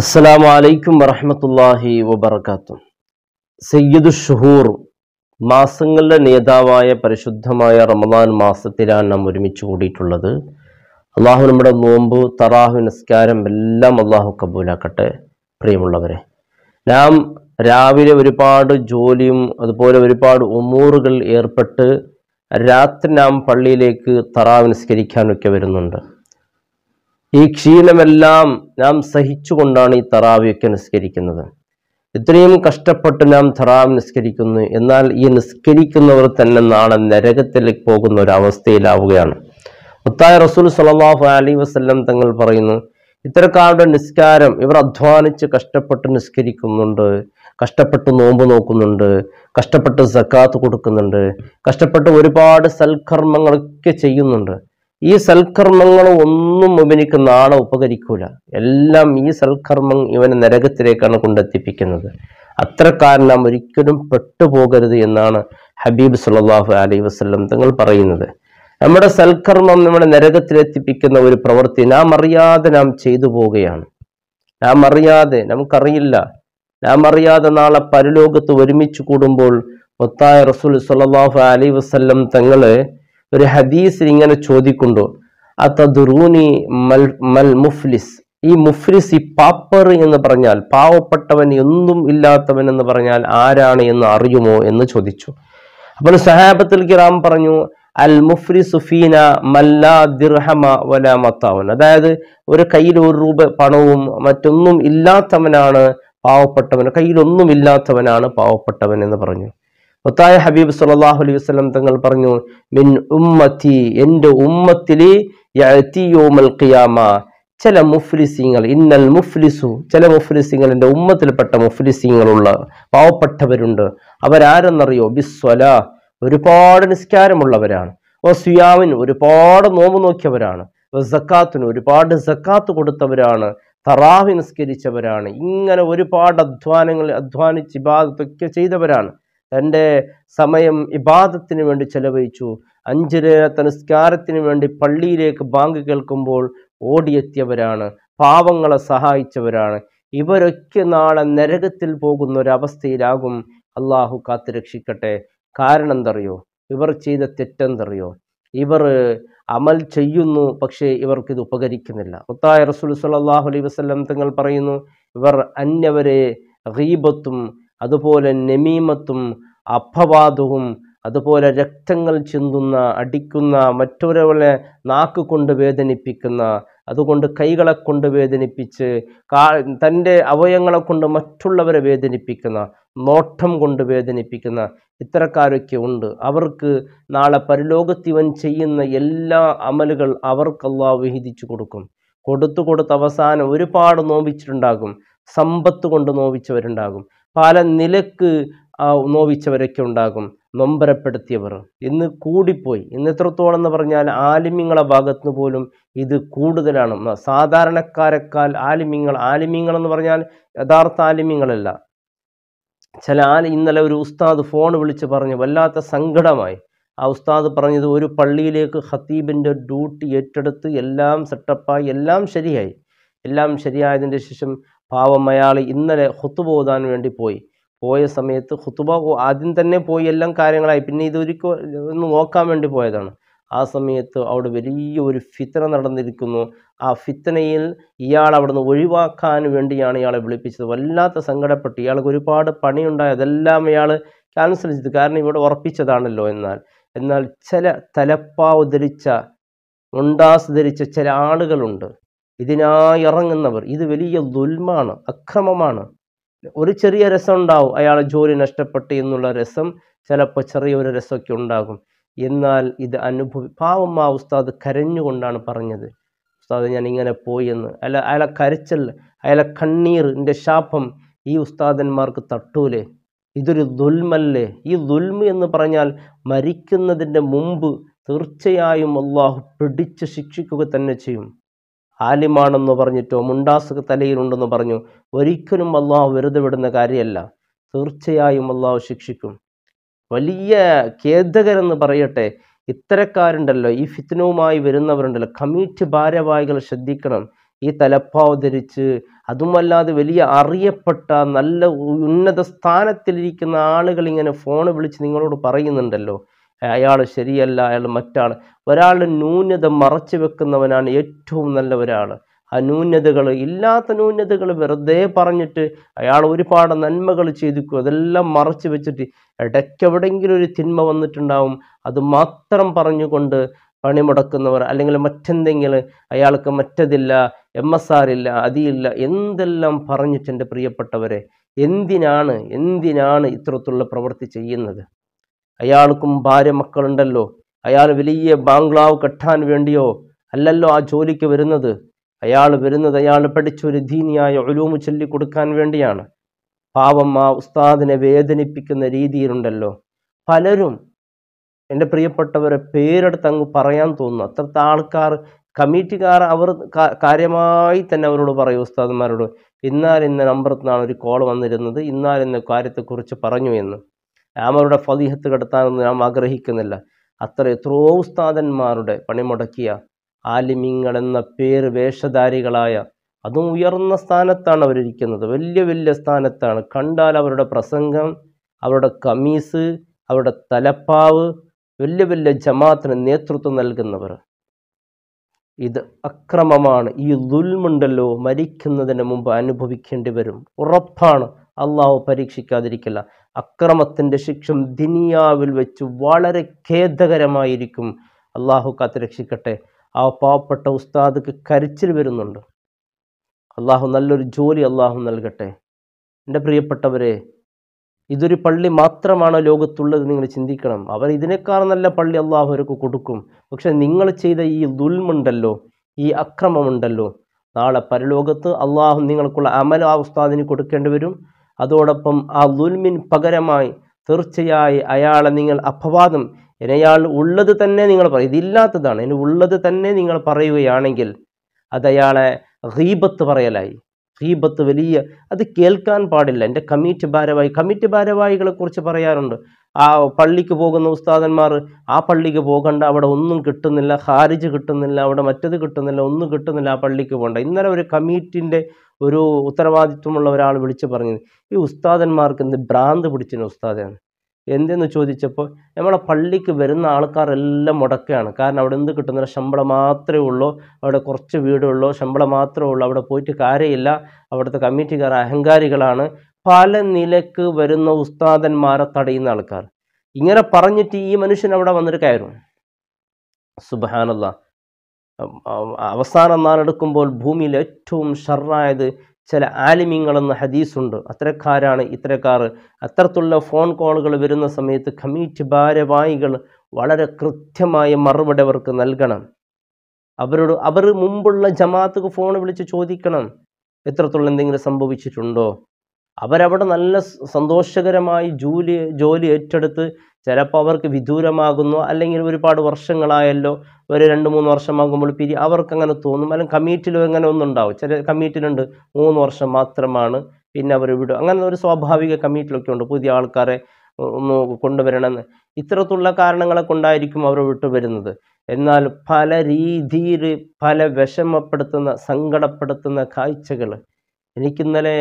അസ്സലാമു അലൈക്കും വറഹ്മത്തുള്ളാഹി വബറകാതുഹു. സയ്യിദുൽ ഷുഹൂർ, മാസങ്ങളുടെ നേതാവായ പരിശുദ്ധമായ റമദാൻ മാസത്തിലാണ് നാം ഒരുമിച്ച് കൂടിയിട്ടുള്ളത്. അള്ളാഹു നമ്മുടെ നോമ്പ്, തറാഹു, നിസ്കാരം എല്ലാം അള്ളാഹു കബൂലാക്കട്ടെ. പ്രിയമുള്ളവരെ, നാം രാവിലെ ഒരുപാട് ജോലിയും അതുപോലെ ഒരുപാട് ഉമൂറുകൾ ഏർപ്പെട്ട് രാത്രി നാം പള്ളിയിലേക്ക് തറാവ് നിസ്കരിക്കാനൊക്കെ വരുന്നുണ്ട്. ഈ ക്ഷീണമെല്ലാം നാം സഹിച്ചുകൊണ്ടാണ് ഈ തറാവിയൊക്കെ നിസ്കരിക്കുന്നത്. ഇത്രയും കഷ്ടപ്പെട്ട് നാം തറാവ് നിസ്കരിക്കുന്നു. എന്നാൽ ഈ നിസ്കരിക്കുന്നവർ തന്നെ നാളെ നരകത്തിലേക്ക് പോകുന്ന ഒരു അവസ്ഥയിലാവുകയാണ്. മുത്തായ റസൂൽ സ്വല്ലല്ലാഹു അലൈഹി വസല്ലം തങ്ങൾ പറയുന്നു, ഇത്തരക്കാരുടെ നിസ്കാരം, ഇവർ അധ്വാനിച്ച് കഷ്ടപ്പെട്ട് നിസ്കരിക്കുന്നുണ്ട്, കഷ്ടപ്പെട്ട് നോമ്പ് നോക്കുന്നുണ്ട്, കഷ്ടപ്പെട്ട് സക്കാത്ത് കൊടുക്കുന്നുണ്ട്, കഷ്ടപ്പെട്ട് ഒരുപാട് സൽക്കർമ്മങ്ങളൊക്കെ ചെയ്യുന്നുണ്ട്. ഈ സൽക്കർമ്മങ്ങൾ ഒന്നും ഇവനിക്ക് നാളെ ഉപകരിക്കൂല. എല്ലാം ഈ സൽക്കർമ്മം ഇവനെ നരകത്തിലേക്കാണ് കൊണ്ടെത്തിപ്പിക്കുന്നത്. അത്തരക്കാരൻ നാം ഒരിക്കലും പെട്ടുപോകരുത് എന്നാണ് ഹബീബ് സല്ലല്ലാഹു അലൈഹി വസല്ലം തങ്ങൾ പറയുന്നത്. നമ്മുടെ സൽക്കർമ്മം നമ്മളെ നരകത്തിലെത്തിപ്പിക്കുന്ന ഒരു പ്രവൃത്തി നാം അറിയാതെ നാം ചെയ്തു പോവുകയാണ്. നാം അറിയാതെ, നമുക്കറിയില്ല, നാം അറിയാതെ നാളെ പരലോകത്ത് ഒരുമിച്ച് കൂടുമ്പോൾ മുത്തായ റസൂൽ സ്വല്ലല്ലാഹു അലൈഹി വസല്ലം തങ്ങള് ഒരു ഹദീസിൽ ഇങ്ങനെ ചോദിക്കുണ്ടോ, അതദ്റൂനി മൽ മുഫ്ലിസ്. ഈ മുഫ്ലിസ്, ഈ പാപ്പർ എന്ന് പറഞ്ഞാൽ പാവപ്പെട്ടവൻ, ഒന്നും ഇല്ലാത്തവൻ എന്ന് പറഞ്ഞാൽ ആരാണ് എന്ന് അറിയുമോ എന്ന് ചോദിച്ചു. അപ്പോൾ സഹാബത്തുൽ കിറാം പറഞ്ഞു, അൽ മുഫ്ലിസു ഫീന മല്ലാ ദിർഹമ വലാ മത്താവൻ. അതായത് ഒരു കയ്യിൽ 1 രൂപ പണവും മറ്റൊന്നും ഇല്ലാത്തവനാണ് പാവപ്പെട്ടവൻ, കയ്യിലൊന്നും ഇല്ലാത്തവനാണ് പാവപ്പെട്ടവൻ എന്ന് പറഞ്ഞു. മുത്തായ ഹബീബ് സല്ലല്ലാഹു അലൈഹി വസല്ലം തങ്ങൾ പറഞ്ഞു, മിൻ ഉമ്മത്തി, എൻ്റെ ഉമ്മത്തില് യഅതി യൗമൽ ഖിയാമ, ചില മുഫ്ലിസീങ്ങൾ, ഇന്നൽ മുഫ്ലിസു, ചില മുഫ്ലിസീങ്ങൾ, എൻ്റെ ഉമ്മത്തിൽപ്പെട്ട മുഫ്ലിസീങ്ങളുള്ള പാവപ്പെട്ടവരുണ്ട്. അവരാരെന്നറിയോ? ബിസ്വലാ, ഒരുപാട് നിസ്കാരമുള്ളവരാണ്. സിയാമിൻ, ഒരുപാട് നോമ്പ് നോക്കിയവരാണ്. സക്കാത്തിന്, ഒരുപാട് സക്കാത്ത് കൊടുത്തവരാണ്. തറാവി നിസ്കരിച്ചവരാണ്. ഇങ്ങനെ ഒരുപാട് അധ്വാനിച്ച് ഇബാദത്തൊക്കെ ചെയ്തവരാണ്. തൻ്റെ സമയം ഇബാദത്തിന് വേണ്ടി ചെലവഴിച്ചു. 5 നേരത്തെ നിസ്കാരത്തിന് വേണ്ടി പള്ളിയിലേക്ക് ബാങ്ക് കേൾക്കുമ്പോൾ ഓടിയെത്തിയവരാണ്. പാവങ്ങളെ സഹായിച്ചവരാണ്. ഇവരൊക്കെ നാളെ നരകത്തിൽ പോകുന്ന ഒരവസ്ഥയിലാകും. അള്ളാഹു കാത്തുരക്ഷിക്കട്ടെ. കാരണം എന്തറിയോ? ഇവർ ചെയ്ത തെറ്റെന്തറിയോ? ഇവർ അമൽ ചെയ്യുന്നു, പക്ഷേ ഇവർക്കിത് ഉപകരിക്കുന്നില്ല. മുത്തായ റസൂൽ സ്വല്ലല്ലാഹു അലൈഹി വസല്ലം തങ്ങൾ പറയുന്നു, ഇവർ അന്യവരെ ഗീബത്തും അതുപോലെ നമീമത്തും അപവാദവും അതുപോലെ രക്തങ്ങൾ ചിന്തുന്ന, അടിക്കുന്ന, മറ്റൊരാളെ നാക്ക് കൊണ്ട് വേദനിപ്പിക്കുന്ന, അതുകൊണ്ട് കൈകളെ കൊണ്ട് വേദനിപ്പിച്ച്, തൻ്റെ അവയവങ്ങളെ കൊണ്ട് മറ്റുള്ളവരെ വേദനിപ്പിക്കുന്ന, നോട്ടം കൊണ്ട് വേദനിപ്പിക്കുന്ന ഇത്തരക്കാരൊക്കെ ഉണ്ട്. അവർക്ക് നാളെ പരലോകത്ത് ഇവൻ ചെയ്യുന്ന എല്ലാ അമലുകൾ അവർക്ക് അല്ലാഹു വിഹിതിച്ചു കൊടുക്കും. കൊടുത്ത് അവസാനം ഒരുപാട് നോവിച്ചിട്ടുണ്ടാകും. സമ്പത്ത് കൊണ്ട് നോവിച്ചവരുണ്ടാകും, പല നിലക്ക് നോവിച്ചവരൊക്കെ ഉണ്ടാകും. നൊമ്പരപ്പെടുത്തിയവർ ഇന്ന് കൂടിപ്പോയി. ഇന്ന് എത്രത്തോളം എന്ന് പറഞ്ഞാൽ ആലിമ്യങ്ങളെ ഭാഗത്തുനിന്ന് പോലും ഇത് കൂടുതലാണ്. സാധാരണക്കാരെക്കാൾ ആലിമ്യങ്ങൾ എന്ന് പറഞ്ഞാൽ യഥാർത്ഥ ആലിമ്യങ്ങളല്ല. ഇന്നലെ ഒരു ഉസ്താദ് ഫോൺ വിളിച്ച് പറഞ്ഞു, വല്ലാത്ത സങ്കടമായി. ആ ഉസ്താദ് പറഞ്ഞത്, ഒരു പള്ളിയിലേക്ക് ഖത്തീബിൻ്റെ ഡ്യൂട്ടി ഏറ്റെടുത്ത് എല്ലാം സെറ്റപ്പായി, എല്ലാം ശരിയായി. എല്ലാം ശരിയായതിൻ്റെ ശേഷം പാവം അയാൾ ഇന്നലെ ഖുതുബ ഓതാൻ വേണ്ടി പോയ സമയത്ത് ഖുതുബ ആദ്യം തന്നെ പോയി, എല്ലാം കാര്യങ്ങളായി. പിന്നെ ഒന്ന് നോക്കാൻ വേണ്ടി പോയതാണ്. ആ സമയത്ത് അവിടെ വലിയൊരു ഫിത്ന നടന്നിരിക്കുന്നു. ആ ഫിത്നയിൽ ഇയാൾ അവിടുന്ന് ഒഴിവാക്കാൻ വേണ്ടിയാണ് ഇയാളെ വിളിപ്പിച്ചത്. വല്ലാത്ത സങ്കടപ്പെട്ട്, ഇയാൾക്ക് ഒരുപാട് പണിയുണ്ടായി, അതെല്ലാം ഇയാൾ ക്യാൻസൽ ചെയ്തു. കാരണം ഇവിടെ ഉറപ്പിച്ചതാണല്ലോ. എന്നാൽ ചില തലപ്പാവ് ധരിച്ച, മുണ്ടാസ് ധരിച്ച ചില ആളുകളുണ്ട്, ഇതിനായി ഇറങ്ങുന്നവർ. ഇത് വലിയ ദുൽമാണ്, അക്രമമാണ്. ഒരു ചെറിയ രസം ഉണ്ടാവും, അയാളെ ജോലി നഷ്ടപ്പെട്ടു എന്നുള്ള രസം, ചിലപ്പോൾ ചെറിയൊരു രസമൊക്കെ ഉണ്ടാകും. എന്നാൽ ഇത് പാവം ആ ഉസ്താദ് കരഞ്ഞുകൊണ്ടാണ് പറഞ്ഞത്, ഉസ്താദ് ഞാൻ ഇങ്ങനെ പോയി എന്ന്. അയാളെ കരച്ചൽ, അയാളെ കണ്ണീറിൻ്റെ ശാപം ഈ ഉസ്താദന്മാർക്ക് തട്ടൂലേ? ഇതൊരു ദുൽമല്ലേ? ഈ ദുൽമ് എന്ന് പറഞ്ഞാൽ മരിക്കുന്നതിൻ്റെ മുമ്പ് തീർച്ചയായും അള്ളാഹു പിടിച്ച് ശിക്ഷിക്കുക തന്നെ ചെയ്യും. ആലിമാണെന്ന് പറഞ്ഞിട്ടോ മുണ്ടാസ് തലയിലുണ്ടെന്ന് പറഞ്ഞു ഒരിക്കലും അള്ളാഹു വെറുതെ വിടുന്ന കാര്യമല്ല. തീർച്ചയായും അള്ളാഹു ശിക്ഷിക്കും. വലിയ ഖേദകരെന്ന് പറയട്ടെ, ഇത്തരക്കാരുണ്ടല്ലോ, ഈ ഫിത്നവുമായി വരുന്നവരുണ്ടല്ലോ, കമ്മിറ്റി ഭാരവാഹികൾ ശ്രദ്ധിക്കണം. ഈ തലപ്പാവ് ധരിച്ച്, അതുമല്ലാതെ വലിയ അറിയപ്പെട്ട നല്ല ഉന്നത സ്ഥാനത്തിലിരിക്കുന്ന ആളുകൾ ഇങ്ങനെ ഫോൺ വിളിച്ച് നിങ്ങളോട് പറയുന്നുണ്ടല്ലോ, അയാൾ ശരിയല്ല, അയാൾ മറ്റാൾ. ഒരാളുടെ ന്യൂനത മറച്ചു വെക്കുന്നവനാണ് ഏറ്റവും നല്ല ഒരാൾ. ആ ന്യൂനതകൾ, ഇല്ലാത്ത ന്യൂനതകൾ വെറുതെ പറഞ്ഞിട്ട് അയാൾ ഒരുപാട് നന്മകൾ ചെയ്തിക്കും, അതെല്ലാം മറച്ചു വെച്ചിട്ട് ഇടയ്ക്കെവിടെയെങ്കിലും ഒരു തിന്മ വന്നിട്ടുണ്ടാവും, അത് മാത്രം പറഞ്ഞുകൊണ്ട് പണിമുടക്കുന്നവർ, അല്ലെങ്കിൽ മറ്റെന്തെങ്കിലും അയാൾക്ക് മറ്റതില്ല, MSR ഇല്ല, അതില്ല, എന്തെല്ലാം പറഞ്ഞിട്ട് എൻ്റെ പ്രിയപ്പെട്ടവരെ എന്തിനാണ് ഇത്തരത്തിലുള്ള പ്രവൃത്തി ചെയ്യുന്നത്? അയാൾക്കും ഭാര്യ മക്കളുണ്ടല്ലോ, അയാൾ വലിയ ബാംഗ്ലാവ് കെട്ടാൻ വേണ്ടിയോ അല്ലല്ലോ ആ ജോലിക്ക് വരുന്നത്. അയാൾ പഠിച്ചൊരു ദീനിയായ ഉലൂമ് ചൊല്ലിക്കൊടുക്കാൻ വേണ്ടിയാണ്. പാവം ആ ഉസ്താദിനെ വേദനിപ്പിക്കുന്ന രീതിയിലുണ്ടല്ലോ പലരും. എൻ്റെ പ്രിയപ്പെട്ടവരെ പേരെടുത്ത് അങ്ങ് പറയാൻ തോന്നുന്നു. അത്രത്തെ ആൾക്കാർ, കമ്മിറ്റിക്കാർ, അവർ കാര്യമായി തന്നെ അവരോട് പറയും, ഉസ്താദന്മാരോട്, ഇന്ന നമ്പറിൽ നിന്നാണ് ഒരു കോൾ വന്നിരുന്നത്, ഇന്ന കാര്യത്തെക്കുറിച്ച് പറഞ്ഞു എന്ന്. അവരുടെ ഫളീഹത്ത് കെടുത്താനൊന്നും നാം ആഗ്രഹിക്കുന്നില്ല. എത്രയോ ഉസ്താദന്മാരുടെ പണിമുടക്കിയ ആലിമീങ്ങൾ എന്ന പേര് വേഷധാരികളായ, അതും ഉയർന്ന സ്ഥാനത്താണ് അവരിയ്ക്കുന്നത്, വലിയ വലിയ സ്ഥാനത്താണ്. കണ്ടാൽ അവരുടെ പ്രസംഗം, അവരുടെ കമീസ്, അവരുടെ തലപ്പാവ്, വലിയ വലിയ ജമാഅത്തിന് നേതൃത്വം നൽകുന്നവർ. ഇത് അക്രമമാണ്. ഈ ദുൽമുണ്ടല്ലോ മരിക്കുന്നതിന് മുമ്പ് അനുഭവിക്കേണ്ടി വരും, ഉറപ്പാണ്. അള്ളാഹു പരീക്ഷിക്കാതിരിക്കില്ല. അക്രമത്തിൻ്റെ ശിക്ഷ ദുനിയാവിൽ വെച്ച് വളരെ ഖേദകരമായിരിക്കും. അള്ളാഹു കാത്തുരക്ഷിക്കട്ടെ. ആ പാവപ്പെട്ട ഉസ്താദ് കരച്ചിൽ വരുന്നുണ്ട്. അള്ളാഹു നല്ലൊരു ജോലി അള്ളാഹു നൽകട്ടെ. എൻ്റെ പ്രിയപ്പെട്ടവരെ, ഇതൊരു പള്ളി മാത്രമാണ് ലോകത്തുള്ളത്, നിങ്ങൾ ചിന്തിക്കണം. അവർ ഇതിനേക്കാൾ നല്ല പള്ളി അള്ളാഹു അവർക്ക് കൊടുക്കും. പക്ഷെ നിങ്ങൾ ചെയ്ത ഈ ദുൽമുണ്ടല്ലോ, ഈ അക്രമമുണ്ടല്ലോ, നാളെ പരലോകത്ത് അള്ളാഹു നിങ്ങൾക്കുള്ള അമൽ ആ ഉസ്താദിന് കൊടുക്കേണ്ടി വരും. അതോടൊപ്പം ആ ദുൽമിന് പകരമായി തീർച്ചയായി അയാളെ നിങ്ങൾ അപവാദം, അയാൾ ഉള്ളത് തന്നെ നിങ്ങൾ പറയും, ഇതില്ലാത്തതാണ്, ഇനി ഉള്ളത് തന്നെ നിങ്ങൾ പറയുകയാണെങ്കിൽ അത് അയാളെ ഗീബത്ത് പറയലായി. ഗീബത്ത് വലിയ, അത് കേൾക്കാൻ പാടില്ല. എൻ്റെ കമ്മിറ്റി ഭാരവാഹികളെ കുറിച്ച് പറയാറുണ്ട്. ആ പള്ളിക്ക് പോകുന്ന ഉസ്താദന്മാർ, ആ പള്ളിക്ക് പോകണ്ട, അവിടെ ഒന്നും കിട്ടുന്നില്ല, ഖാരിജ് കിട്ടുന്നില്ല, അവിടെ മറ്റത് കിട്ടുന്നില്ല, ഒന്നും കിട്ടുന്നില്ല, ആ പള്ളിക്ക് പോകണ്ട. ഇന്നലെ ഒരു കമ്മിറ്റിൻ്റെ ഒരു ഉത്തരവാദിത്വമുള്ള ഒരാൾ വിളിച്ച് പറഞ്ഞത്, ഈ ഉസ്താദന്മാർക്ക് എന്ത് ഭ്രാന്ത് പിടിച്ചിരുന്നു ഉസ്താദാണ്. എന്തെന്ന് ചോദിച്ചപ്പോൾ, നമ്മളെ പള്ളിക്ക് വരുന്ന ആൾക്കാരെല്ലാം മുടക്കുകയാണ്. കാരണം അവിടെ എന്ത് കിട്ടുന്നില്ല, ശമ്പളം മാത്രമേ ഉള്ളൂ, അവിടെ കുറച്ച് വീടുള്ളൂ, ശമ്പളം മാത്രമേ ഉള്ളൂ, അവിടെ പോയിട്ട് കാര്യമില്ല, അവിടുത്തെ കമ്മിറ്റിക്കാർ അഹങ്കാരികളാണ്. പല നിലക്ക് വരുന്ന ഉസ്താദന്മാരെ തടയുന്ന ആൾക്കാർ. ഇങ്ങനെ പറഞ്ഞിട്ട് ഈ മനുഷ്യൻ അവിടെ വന്നിട്ട് കയറും. സുബ്ഹാനല്ലാഹ്. അവസാനം നാളെടുക്കുമ്പോൾ ഭൂമിയിൽ ഏറ്റവും ഷർറായത് ചില ആലിമീങ്ങളെന്ന ഹദീസുണ്ട്. അത്തരക്കാരാണ് ഇത്തരക്കാർ. അത്തരത്തിലുള്ള ഫോൺ കോളുകൾ വരുന്ന സമയത്ത് കമ്മിറ്റി ഭാരവാഹികൾ വളരെ കൃത്യമായ മറുപടി അവർക്ക് നൽകണം. അവർ മുമ്പുള്ള ജമാഅത്തുക്ക് ഫോൺ വിളിച്ച് ചോദിക്കണം, എത്രത്തോളം എന്തെങ്കിലും സംഭവിച്ചിട്ടുണ്ടോ. അവരവിടെ നല്ല സന്തോഷകരമായി ജോലി ഏറ്റെടുത്ത്, ചിലപ്പോൾ അവർക്ക് വിദൂരമാകുന്നു, അല്ലെങ്കിൽ ഒരുപാട് വർഷങ്ങളായല്ലോ, ഒരു 2-3 വർഷമാകുമ്പോൾ അവർക്കങ്ങനെ തോന്നും. അല്ലെങ്കിൽ കമ്മിറ്റിയിലും അങ്ങനെ ഒന്നുണ്ടാവും. ചില കമ്മിറ്റിയിലുണ്ട് 3 വർഷം മാത്രമാണ്, പിന്നെ അവർ വിടും. അങ്ങനെ ഒരു സ്വാഭാവിക കമ്മിറ്റിയിലൊക്കെ ഉണ്ട്, പുതിയ ആൾക്കാരെ ഒന്ന് കൊണ്ടുവരണമെന്ന്. ഇത്തരത്തിലുള്ള കാരണങ്ങളെ കൊണ്ടായിരിക്കും അവർ വിട്ടുവരുന്നത്. എന്നാൽ പല രീതിയിൽ പല വിഷമപ്പെടുത്തുന്ന, സങ്കടപ്പെടുത്തുന്ന കാഴ്ചകൾ. എനിക്കിന്നലെ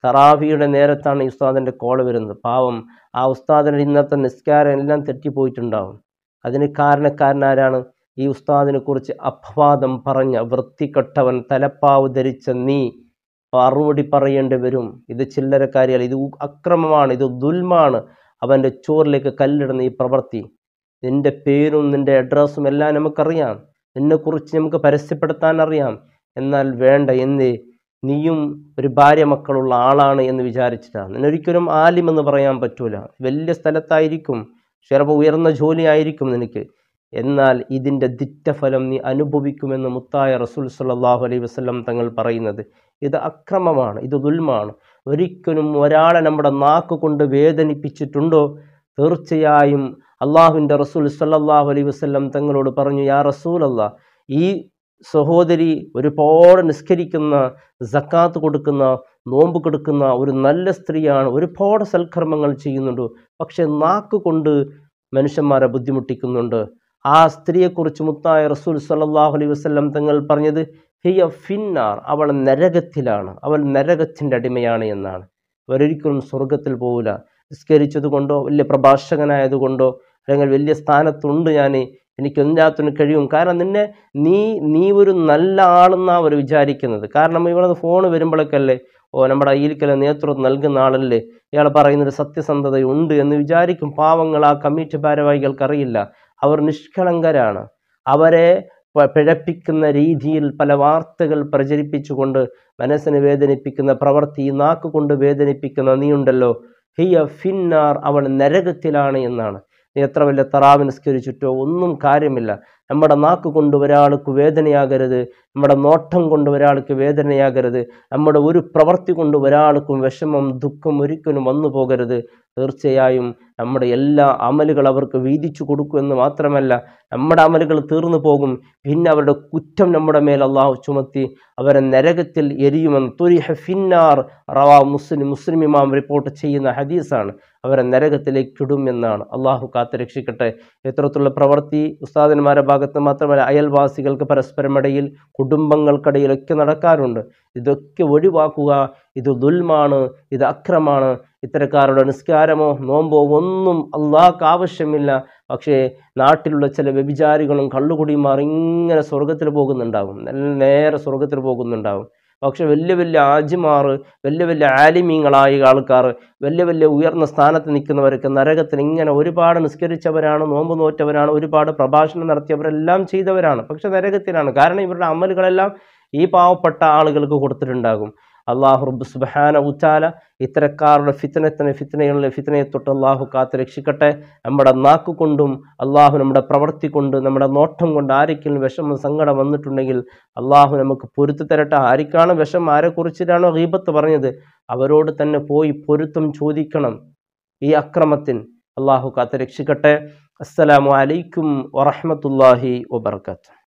തറാവിയുടെ നേരത്താണ് ഈ ഉസ്താദിൻ്റെ കോൾ വരുന്നത്. പാവം ആ ഉസ്താദിൻ്റെ ഇന്നത്തെ നിസ്കാരം എല്ലാം തെറ്റിപ്പോയിട്ടുണ്ടാവും. അതിന് കാരണക്കാരനാരാണ്? ഈ ഉസ്താദിനെ കുറിച്ച് അപവാദം പറഞ്ഞ വൃത്തികെട്ടവൻ, തലപ്പാവ് ധരിച്ച നീ മറുപടി പറയേണ്ടി വരും. ഇത് ചില്ലറക്കാരിയല്ല, ഇത് അക്രമമാണ്, ഇത് ദുൽമാണ്. അവൻ്റെ ചോറിലേക്ക് കല്ലിടുന്ന ഈ പ്രവൃത്തി, നിൻ്റെ പേരും നിൻ്റെ അഡ്രസ്സും എല്ലാം നമുക്കറിയാം, നിന്നെക്കുറിച്ച് നമുക്ക് പരസ്യപ്പെടുത്താൻ അറിയാം. എന്നാൽ വേണ്ട, നീയും ഒരു ഭാര്യ മക്കളുള്ള ആളാണ് എന്ന് വിചാരിച്ചിട്ടാണ്. നിനൊരിക്കലും ആലിമെന്ന് പറയാൻ പറ്റൂല. വലിയ സ്ഥലത്തായിരിക്കും, ചിലപ്പോൾ ഉയർന്ന ജോലി ആയിരിക്കും നിനക്ക്. എന്നാൽ ഇതിൻ്റെ ദിറ്റഫലം നീ അനുഭവിക്കുമെന്ന് മുത്തായ റസൂൽ സല്ലല്ലാഹു അലൈഹി വസല്ലം തങ്ങൾ പറയുന്നത്. ഇത് അക്രമമാണ്, ഇത് ദുൽമാണ്. ഒരിക്കലും ഒരാളെ നമ്മുടെ നാക്ക് കൊണ്ട് വേദനിപ്പിച്ചിട്ടുണ്ടോ? തീർച്ചയായും അള്ളാഹുവിൻ്റെ റസൂൽ സല്ലല്ലാഹു അലൈഹി വസല്ലം തങ്ങളോട് പറഞ്ഞു, യാ റസൂലല്ലാഹ്, ഈ സഹോദരി ഒരുപാട് നിസ്കരിക്കുന്ന, സക്കാത്ത് കൊടുക്കുന്ന, നോമ്പ് കൊടുക്കുന്ന ഒരു നല്ല സ്ത്രീയാണ്, ഒരുപാട് സൽക്കർമ്മങ്ങൾ ചെയ്യുന്നുണ്ട്, പക്ഷെ നാക്ക് കൊണ്ട് മനുഷ്യന്മാരെ ബുദ്ധിമുട്ടിക്കുന്നുണ്ട്. ആ സ്ത്രീയെക്കുറിച്ച് മുത്തായ റസൂൽ സല്ലല്ലാഹു അലൈഹി വസല്ലം തങ്ങൾ പറഞ്ഞത്, ഹിയ ഫിന്നാർ, അവൾ നരകത്തിലാണ്, അവൾ നരകത്തിൻ്റെ അടിമയാണ് എന്നാണ്. അവരൊരിക്കലും സ്വർഗത്തിൽ പോവില്ല. നിസ്കരിച്ചത് കൊണ്ടോ വലിയ പ്രഭാഷകനായതുകൊണ്ടോ അല്ലെങ്കിൽ വലിയ സ്ഥാനത്തുണ്ട് എനിക്ക് എല്ലാത്തിനും കഴിയും. കാരണം നീ ഒരു നല്ല ആളെന്നാണ് അവർ വിചാരിക്കുന്നത്. കാരണം ഇവിടെ ഫോൺ വരുമ്പോഴേക്കല്ലേ നമ്മുടെ അയ്യിൽക്കലെ നേതൃത്വം നൽകുന്ന ആളല്ലേ, ഇയാൾ പറയുന്നൊരു സത്യസന്ധതയുണ്ട് എന്ന് വിചാരിക്കും. പാവങ്ങൾ, ആ കമ്മിറ്റി ഭാരവാഹികൾക്കറിയില്ല അവർ നിഷ്കളങ്കരാണ്. അവരെ പിഴപ്പിക്കുന്ന രീതിയിൽ പല വാർത്തകൾ പ്രചരിപ്പിച്ചുകൊണ്ട് മനസ്സിനെ വേദനിപ്പിക്കുന്ന പ്രവൃത്തി, നാക്കുകൊണ്ട് വേദനിപ്പിക്കുന്ന നീയുണ്ടല്ലോ, ഹിയ ഫിന്നാർ, അവൾ നരകത്തിലാണ് എന്നാണ്. നീ എത്ര വലിയ തറാവ് നിസ്കരിച്ചിട്ടോ ഒന്നും കാര്യമില്ല. നമ്മുടെ നാക്ക് കൊണ്ട് ഒരാൾക്ക് വേദനയാകരുത്, നമ്മുടെ നോട്ടം കൊണ്ട് ഒരാൾക്ക് വേദനയാകരുത്, നമ്മുടെ ഒരു പ്രവൃത്തി കൊണ്ട് ഒരാൾക്കും വിഷമം ദുഃഖം ഒരിക്കലും വന്നു പോകരുത്. തീർച്ചയായും നമ്മുടെ എല്ലാ അമലുകൾ അവർക്ക് വീതിച്ചു കൊടുക്കുമെന്ന് മാത്രമല്ല, നമ്മുടെ അമലുകൾ തീർന്നു പോകും. പിന്നെ അവരുടെ കുറ്റം നമ്മുടെ മേൽ അള്ളാഹു ചുമത്തി അവരെ നരകത്തിൽ എരിയുമെന്ന് തുരിഹ ഫിന്നാർ റവാ മുസ്ലിം ഇമാം റിപ്പോർട്ട് ചെയ്യുന്ന ഹദീസാണ്. അവരെ നരകത്തിലേക്ക് ഇടും എന്നാണ്. അള്ളാഹു കാത്ത് രക്ഷിക്കട്ടെ. ഇത്തരത്തിലുള്ള പ്രവൃത്തി ഉസ്താദന്മാരുടെ ഭാഗത്ത് മാത്രമല്ല, അയൽവാസികൾക്ക് പരസ്പരമിടയിൽ, കുടുംബങ്ങൾക്കിടയിലൊക്കെ നടക്കാറുണ്ട്. ഇതൊക്കെ ഒഴിവാക്കുക. ഇത് ദുൽമാണ്, ഇത് അക്രമാണ്. ഇത്തരക്കാരുടെ നിസ്കാരമോ നോമ്പോ ഒന്നും അള്ളാഹ്ക്ക് ആവശ്യമില്ല. പക്ഷേ നാട്ടിലുള്ള ചില വ്യഭിചാരികളും കള്ളുകുടിമാർ ഇങ്ങനെ സ്വർഗത്തിൽ പോകുന്നുണ്ടാവും, നേരെ സ്വർഗത്തിൽ പോകുന്നുണ്ടാവും. പക്ഷെ വലിയ വലിയ ആജിമാർ, വലിയ വലിയ ആലിമീങ്ങളായ ആൾക്കാർ, വലിയ വലിയ ഉയർന്ന സ്ഥാനത്ത് നിൽക്കുന്നവരൊക്കെ നരകത്തിൽ ഇങ്ങനെ ഒരുപാട് നിസ്കരിച്ചവരാണ്, നോമ്പ് നോറ്റവരാണ്, ഒരുപാട് പ്രഭാഷണം നടത്തിയവരെല്ലാം ചെയ്തവരാണ്. പക്ഷെ നരകത്തിലാണ്. കാരണം ഇവരുടെ അമലുകളെല്ലാം ഈ പാവപ്പെട്ട ആളുകൾക്ക് കൊടുത്തിട്ടുണ്ടാകും. അള്ളാഹു റബ്ബ് സുബ്ഹാനഹു വതആല ഇത്തരക്കാരുടെ ഫിത്നയെ തൊട്ട് അള്ളാഹു കാത്ത് രക്ഷിക്കട്ടെ. നമ്മുടെ നാക്കുകൊണ്ടും അള്ളാഹു നമ്മുടെ പ്രവൃത്തി കൊണ്ട്, നമ്മുടെ നോട്ടം കൊണ്ട് ആരെങ്കിലും വിഷമം സങ്കടം വന്നിട്ടുണ്ടെങ്കിൽ അള്ളാഹു നമുക്ക് പൊരുത്തു തരട്ടെ. ആർക്കാണ് വിഷമം, ആരെക്കുറിച്ചിട്ടാണോ ഗീബത്ത് പറഞ്ഞത് അവരോട് തന്നെ പോയി പൊരുത്തം ചോദിക്കണം. ഈ അക്രമത്തിൽ അള്ളാഹു കാത്ത് രക്ഷിക്കട്ടെ. അസ്സലാമു അലൈക്കും വറഹ്മത്തുള്ളാഹി വബറകാതുഹു.